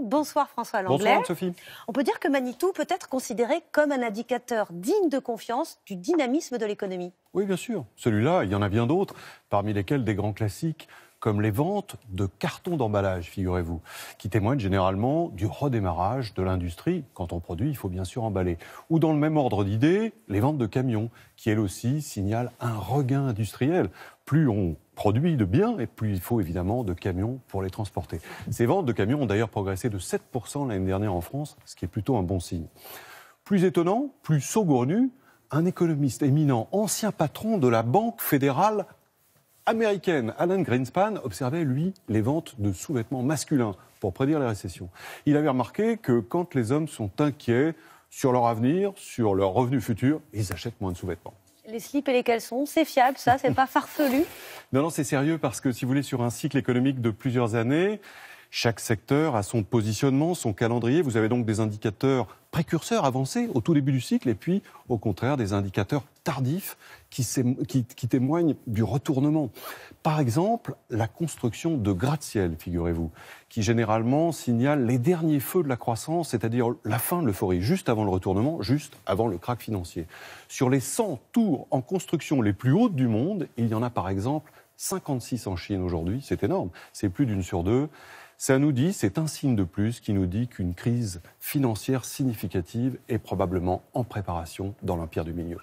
Bonsoir François Langlais. Bonsoir Sophie. On peut dire que Manitou peut être considéré comme un indicateur digne de confiance du dynamisme de l'économie. Oui, bien sûr. Celui-là, il y en a bien d'autres, parmi lesquels des grands classiques, comme les ventes de cartons d'emballage, figurez-vous, qui témoignent généralement du redémarrage de l'industrie. Quand on produit, il faut bien sûr emballer. Ou dans le même ordre d'idées, les ventes de camions, qui elles aussi signalent un regain industriel. Plus on produit de biens, et plus il faut évidemment de camions pour les transporter. Ces ventes de camions ont d'ailleurs progressé de 7% l'année dernière en France, ce qui est plutôt un bon signe. Plus étonnant, plus saugournu, un économiste éminent, ancien patron de la Banque fédérale américaine, Alan Greenspan, observait, lui, les ventes de sous-vêtements masculins pour prédire les récessions. Il avait remarqué que quand les hommes sont inquiets sur leur avenir, sur leurs revenus futurs, ils achètent moins de sous-vêtements. Les slips et les caleçons, c'est fiable, ça, c'est pas farfelu? Non, c'est sérieux parce que si vous voulez, sur un cycle économique de plusieurs années, chaque secteur a son positionnement, son calendrier. Vous avez donc des indicateurs précurseurs, avancés, au tout début du cycle, et puis, au contraire, des indicateurs tardifs qui témoignent du retournement. Par exemple, la construction de gratte-ciel, figurez-vous, qui généralement signale les derniers feux de la croissance, c'est-à-dire la fin de l'euphorie, juste avant le retournement, juste avant le krach financier. Sur les 100 tours en construction les plus hautes du monde, il y en a par exemple 56 en Chine aujourd'hui, c'est énorme, c'est plus d'une sur deux. Ça nous dit, c'est un signe de plus qui nous dit qu'une crise financière significative est probablement en préparation dans l'Empire du Milieu.